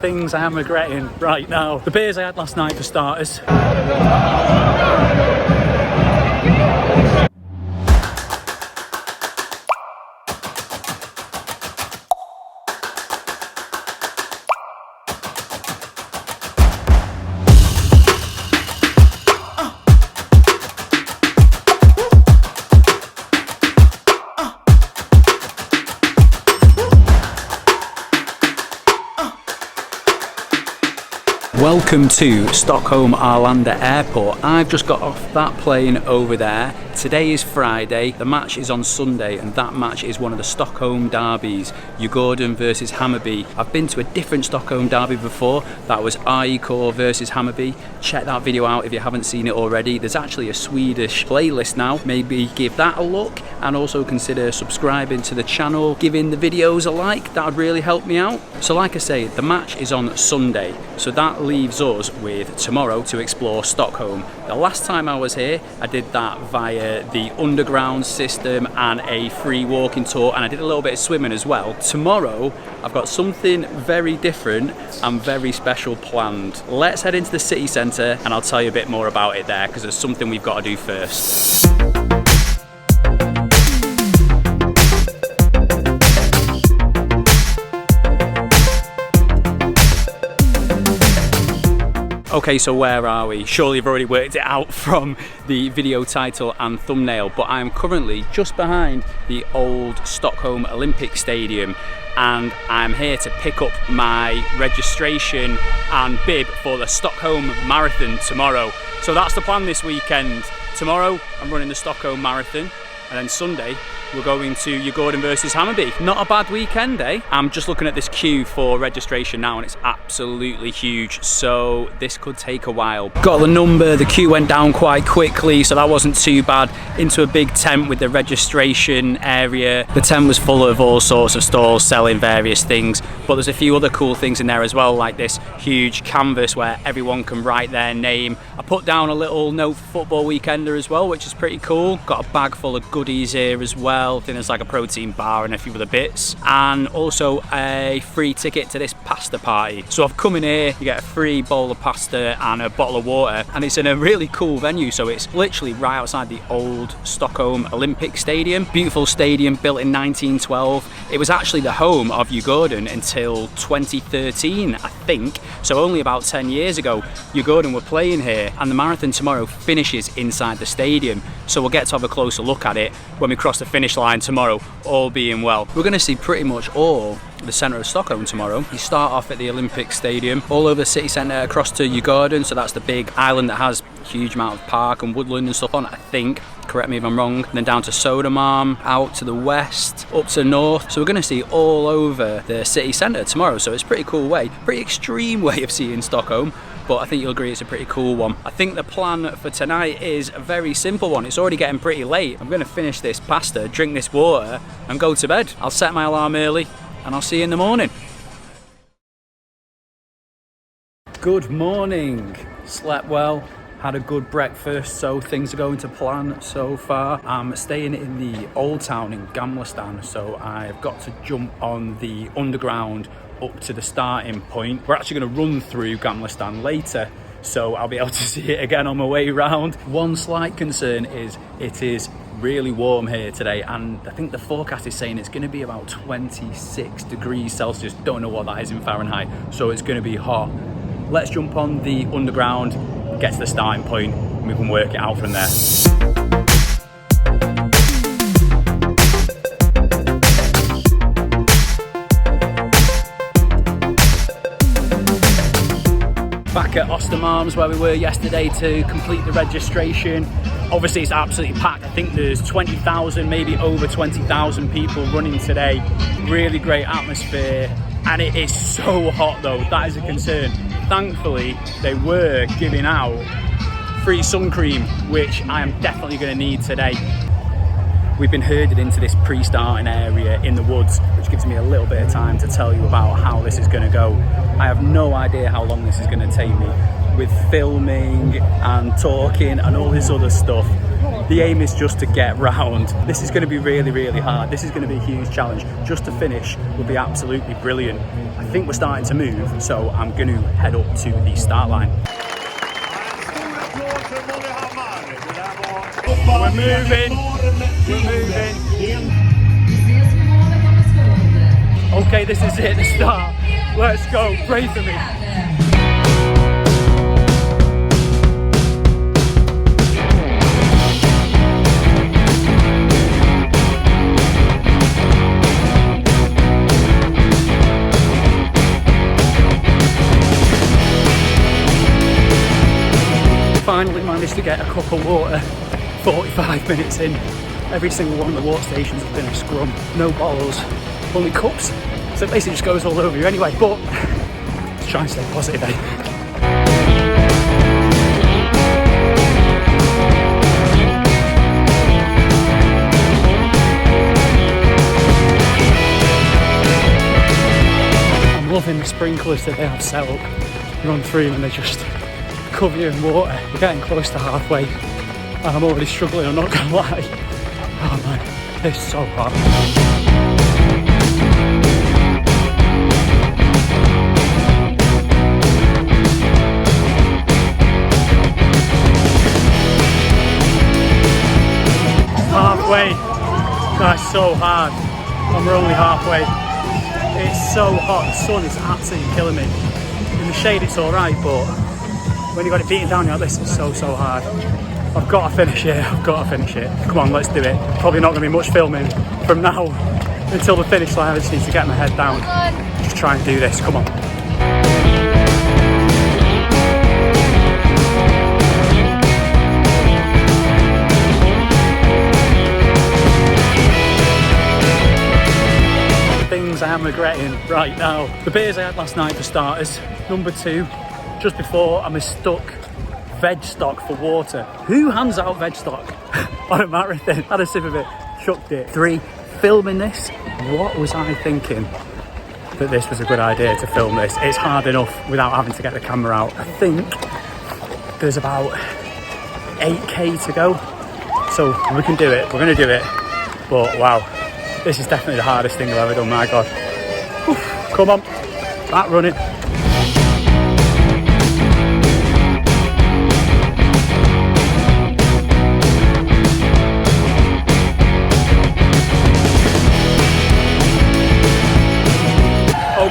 Things I am regretting right now. The beers I had last night for starters. Welcome to Stockholm Arlanda Airport. I've just got off that plane over there. Today is Friday, the match is on Sunday, and that match is one of the Stockholm derbies, Djurgården versus Hammarby. I've been to a different Stockholm derby before, that was IK versus Hammarby. Check that video out if you haven't seen it already. There's actually a Swedish playlist now, maybe give that a look, and also consider subscribing to the channel, giving the videos a like, that would really help me out. So like I say, the match is on Sunday, so that leaves us with tomorrow to explore Stockholm. The last time I was here, I did that via the underground system and a free walking tour, and I did a little bit of swimming as well. Tomorrow, I've got something very different and very special planned. Let's head into the city centre and I'll tell you a bit more about it there, because there's something we've got to do first. Okay, so where are we? Surely you've already worked it out from the video title and thumbnail, but I'm currently just behind the old Stockholm Olympic Stadium, and I'm here to pick up my registration and bib for the Stockholm Marathon tomorrow. So that's the plan this weekend. Tomorrow I'm running the Stockholm Marathon, and then Sunday we're going to Djurgården versus Hammarby. Not a bad weekend, eh? I'm just looking at this queue for registration now and it's absolutely huge, so this could take a while. Got the number, the queue went down quite quickly, so that wasn't too bad. Into a big tent with the registration area. The tent was full of all sorts of stalls selling various things, but there's a few other cool things in there as well, like this huge canvas where everyone can write their name. I put down a little note for football weekender as well, which is pretty cool. Got a bag full of goodies here as well. I think there's like a protein bar and a few other bits, and also a free ticket to this pasta party. So I've come in here, you get a free bowl of pasta and a bottle of water, and it's in a really cool venue. So it's literally right outside the old Stockholm Olympic Stadium. Beautiful stadium, built in 1912. It was actually the home of Djurgården until 2013, I think. So only about 10 years ago, Djurgården were playing here, and the marathon tomorrow finishes inside the stadium. So we'll get to have a closer look at it when we cross the finish line tomorrow, all being well. We're going to see pretty much all the centre of Stockholm tomorrow. You start off at the Olympic Stadium, all over the city centre, across to Djurgården, so that's the big island that has a huge amount of park and woodland and stuff on it, I think. Correct me if I'm wrong. And then down to Södermalm, out to the west, up to north. So we're going to see all over the city centre tomorrow, so it's a pretty cool way, pretty extreme way of seeing Stockholm, but I think you'll agree it's a pretty cool one. I think the plan for tonight is a very simple one. It's already getting pretty late. I'm going to finish this pasta, drink this water and go to bed. I'll set my alarm early and I'll see you in the morning. Good morning. Slept well, had a good breakfast, so things are going to plan so far. I'm staying in the old town in Gamla, so I've got to jump on the underground up to the starting point. We're actually going to run through Gamla later, so I'll be able to see it again on my way round. One slight concern is it is really warm here today, and I think the forecast is saying it's going to be about 26 degrees Celsius. Don't know what that is in Fahrenheit, so it's going to be hot. Let's jump on the underground, get to the starting point, and we can work it out from there. Back at Östermalms where we were yesterday to complete the registration. Obviously it's absolutely packed. I think there's 20,000, maybe over 20,000 people running today. Really great atmosphere, and it is so hot though, that is a concern. Thankfully they were giving out free sun cream, which I am definitely going to need today. We've been herded into this pre-starting area in the woods, which gives me a little bit of time to tell you about how this is going to go. I have no idea how long this is going to take me, with filming and talking and all this other stuff. The aim is just to get round. This is going to be really, really hard. This is going to be a huge challenge. Just to finish will be absolutely brilliant. I think we're starting to move, so I'm going to head up to the start line. We're moving. We're moving. Okay, this is it, the start. Let's go. Pray for me. Finally managed to get a cup of water 45 minutes in. Every single one of the water stations has been a scrum. No bottles, only cups. So it basically just goes all over you anyway, but let's try and stay positive, eh? I'm loving the sprinklers that they have set up. Run through and they just cover you in water. We're getting close to halfway and I'm already struggling, I'm not gonna lie. Oh man, it's so hot. Halfway. That's so hard. And we're only halfway. It's so hot. The sun is absolutely killing me. In the shade it's alright, but when you got it beating down like this, it's so hard. I've got to finish it. I've got to finish it. Come on, let's do it. Probably not going to be much filming from now until the finish line. I just need to get my head down. Just try and do this. Come on. Things I am regretting right now. The beers I had last night for starters. Number 2, just before I mistook veg stock for water. Who hands out veg stock on a marathon? Had a sip of it, chucked it. 3, filming this. What was I thinking that this was a good idea to film this? It's hard enough without having to get the camera out. I think there's about 8k to go, so we can do it. We're going to do it, but wow, this is definitely the hardest thing I've ever done. My god. Oof, come on, start running.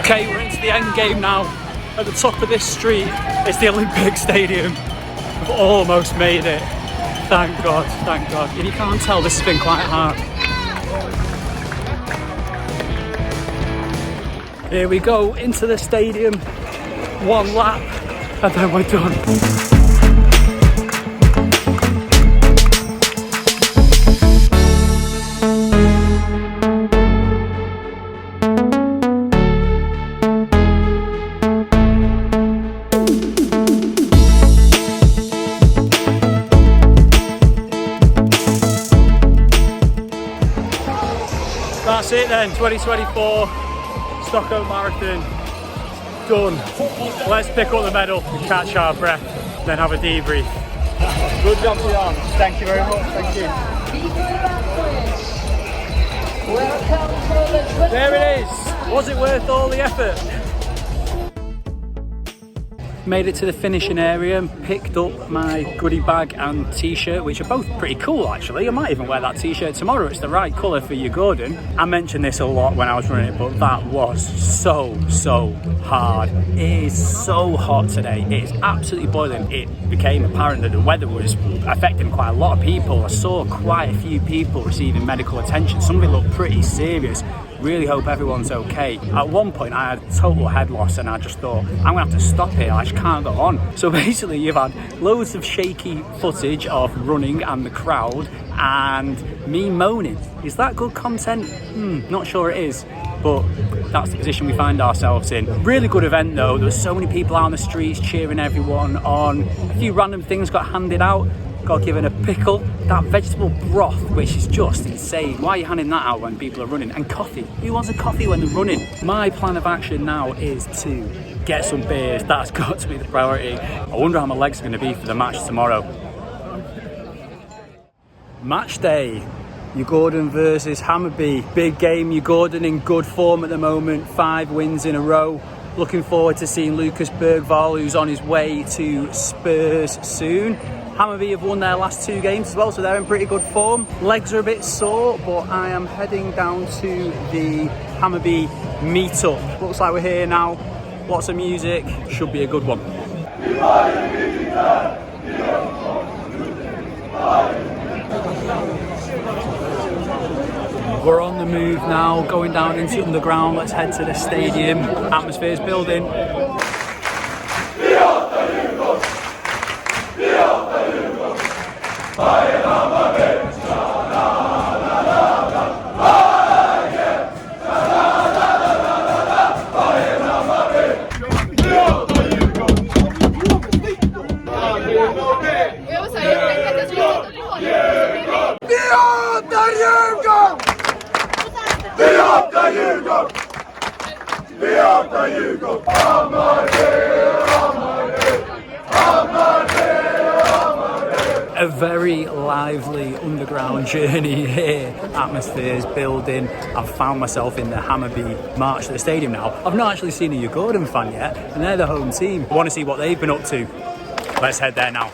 Okay, we're into the end game now. At the top of this street, it's the Olympic Stadium. We've almost made it. Thank God, thank God. And you can't tell, this has been quite hard. Here we go, into the stadium. 1 lap, and then we're done. That's it then, 2024 Stockholm Marathon, done. Let's pick up the medal and catch our breath, then have a debrief. Good job, Leon. Thank you very much, thank you. There it is. Was it worth all the effort? Made it to the finishing area and picked up my goodie bag and t-shirt, which are both pretty cool actually. I might even wear that t-shirt tomorrow. It's the right colour for Djurgården. I mentioned this a lot when I was running it, but that was so hard. It is so hot today. It is absolutely boiling. It became apparent that the weather was affecting quite a lot of people. I saw quite a few people receiving medical attention. Some of it looked pretty serious. Really hope everyone's okay. At one point I had total head loss and I just thought, I'm gonna have to stop here, I just can't go on. So basically you've had loads of shaky footage of running and the crowd and me moaning. Is that good content? Not sure it is, but that's the position we find ourselves in. Really good event though. There were so many people out on the streets cheering everyone on. A few random things got handed out. Got given a pickle, that vegetable broth, which is just insane. Why are you handing that out when people are running? And coffee. Who wants a coffee when they're running? My plan of action now is to get some beers. That's got to be the priority. I wonder how my legs are going to be for the match tomorrow. Match day. Djurgården versus Hammarby. Big game. Djurgården in good form at the moment. 5 wins in a row. Looking forward to seeing Lucas Bergvall, who's on his way to Spurs soon. Hammarby have won their last 2 games as well, so they're in pretty good form. Legs are a bit sore, but I am heading down to the Hammarby meetup. Looks like we're here now. Lots of music. Should be a good one. We're on the move now, going down into underground. Let's head to the stadium. Atmosphere's building. A very lively underground journey here. Atmosphere's building. I've found myself in the Hammarby march to the stadium now. I've not actually seen a Djurgården fan yet, and they're the home team. I want to see what they've been up to. Let's head there now.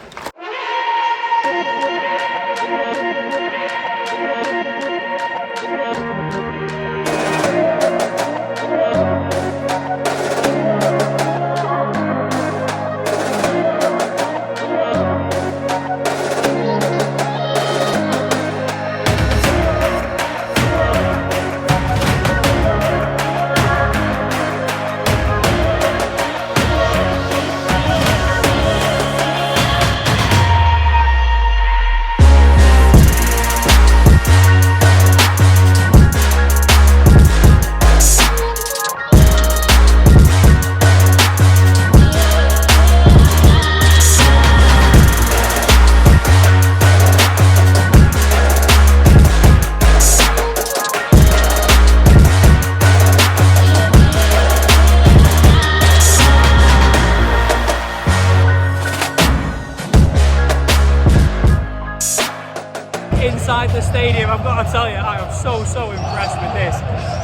Inside the stadium, I've got to tell you, I am so impressed with this.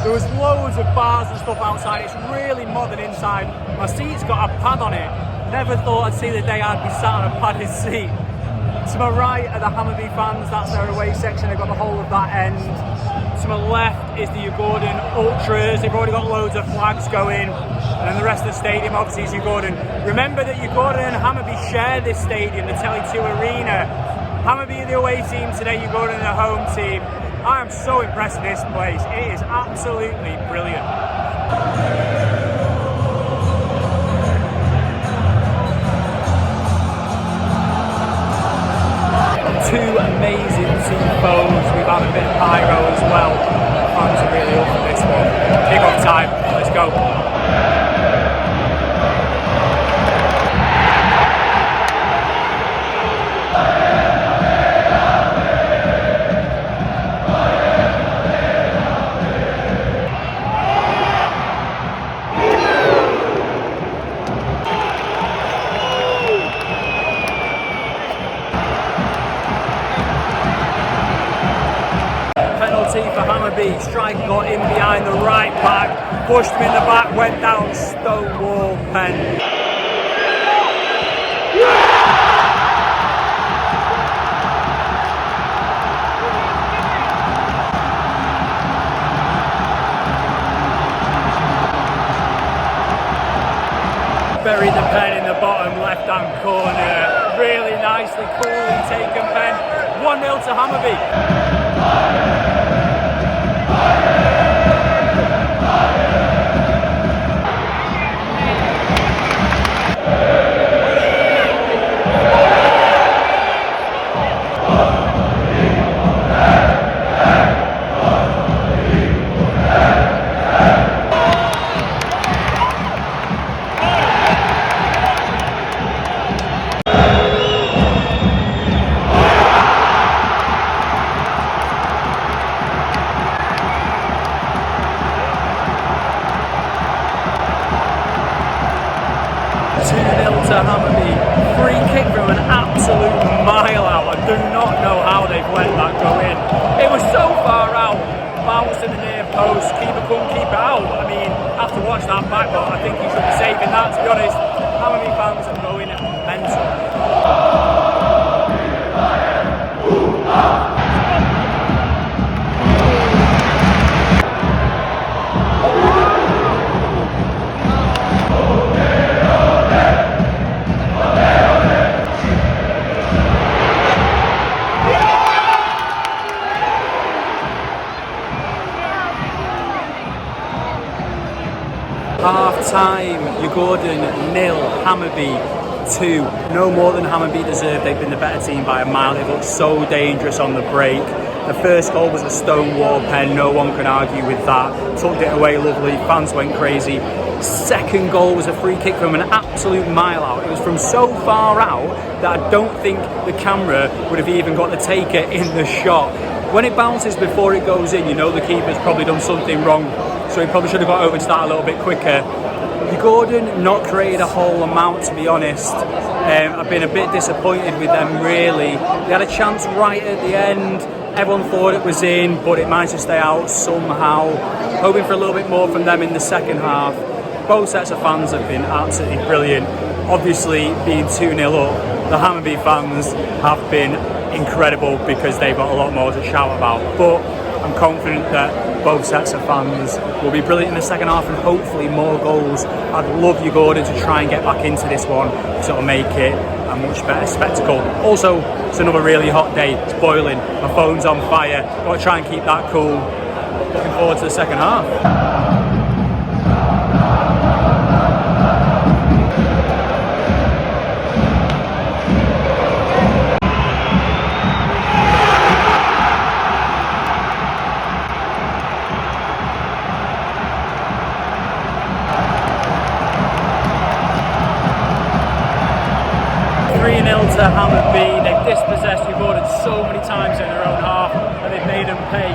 There was loads of bars and stuff outside. It's really modern inside. My seat's got a pad on it. Never thought I'd see the day I'd be sat on a padded seat. To my right are the Hammarby fans. That's their away section. They've got the whole of that end. To my left is the Djurgården ultras. They've already got loads of flags going. And then the rest of the stadium obviously is Djurgården. Remember that Djurgården and Hammarby share this stadium, the Tele2 Arena. Hammarby are the away team today, Djurgården are the home team. I am so impressed with this place. It is absolutely brilliant. 2 amazing tifos. We've had a bit of pyro as well. Fans are really up for this one. Kick-off time. Let's go. For Hammarby, striker got in behind the right back, pushed him in the back, went down, Stonewall pen. Buried the pen in the bottom left hand corner, really nicely, coolly taken pen, 1-0 to Hammarby. to Hammarby. Free kick from an absolute mile out. I do not know how they've let that go in. It was so far out, bounced in the near post, keeper couldn't keep it out. I mean, after watching that back, but I think he should be saving that, to be honest. Hammarby fans are going mental. Half time, Djurgården 0, Hammarby 2. No more than Hammarby deserved. They've been the better team by a mile. They looked so dangerous on the break. The first goal was a stonewall pen, no one can argue with that. Tucked it away lovely, fans went crazy. Second goal was a free kick from an absolute mile out. It was from so far out that I don't think the camera would have even got the taker in the shot. When it bounces before it goes in, you know the keeper's probably done something wrong, so he probably should have got over to that a little bit quicker. Djurgården not created a whole amount, to be honest. I've been a bit disappointed with them, really. They had a chance right at the end. Everyone thought it was in, but it managed to stay out somehow. Hoping for a little bit more from them in the second half. Both sets of fans have been absolutely brilliant. Obviously, being 2-0 up, the Hammarby fans have been incredible because they've got a lot more to shout about. But I'm confident that both sets of fans will be brilliant in the second half and hopefully more goals. I'd love Djurgården to try and get back into this one so it'll make it a much better spectacle. Also, it's another really hot day, it's boiling, my phone's on fire, got to try and keep that cool. Looking forward to the second half. To Hammarby, they've dispossessed Djurgården so many times in their own half and they've made them pay.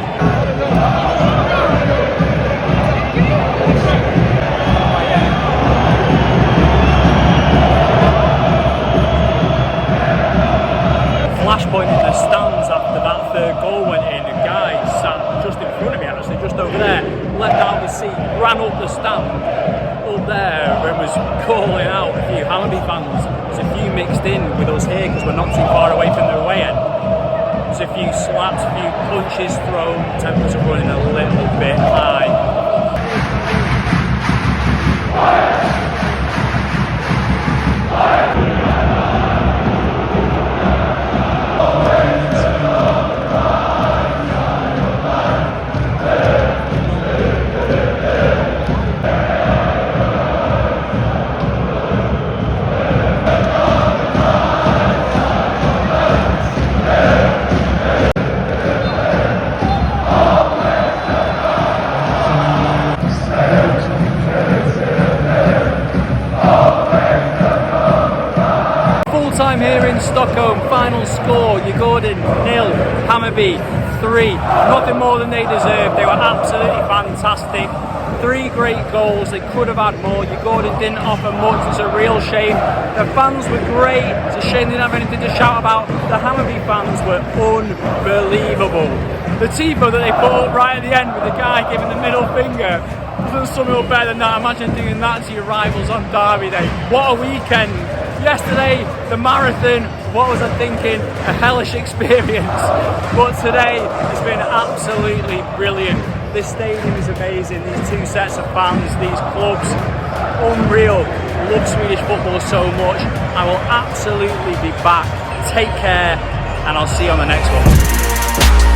Flashpoint in the stands after that third goal went in. A guy sat just in front of me, actually, just over there, leapt out of the seat, ran up the stand up there and was calling out a few Hammarby fans. There's a few mixed in with us here because we're not too far away from the away end. There's a few slaps, a few punches thrown, tempers are running a little bit high. Time here in Stockholm, final score, Djurgården 0, Hammarby 3. Nothing more than they deserved. They were absolutely fantastic. 3 great goals, they could have had more. Djurgården didn't offer much, it's a real shame. The fans were great, it's a shame they didn't have anything to shout about. The Hammarby fans were unbelievable. The tifo that they put up right at the end with the guy giving the middle finger, doesn't sum it up better than that. Imagine doing that to your rivals on Derby Day. What a weekend. Yesterday, the marathon, what was I thinking? A hellish experience. But today has been absolutely brilliant. This stadium is amazing. These 2 sets of fans, these clubs, unreal. Love Swedish football so much. I will absolutely be back. Take care, and I'll see you on the next one.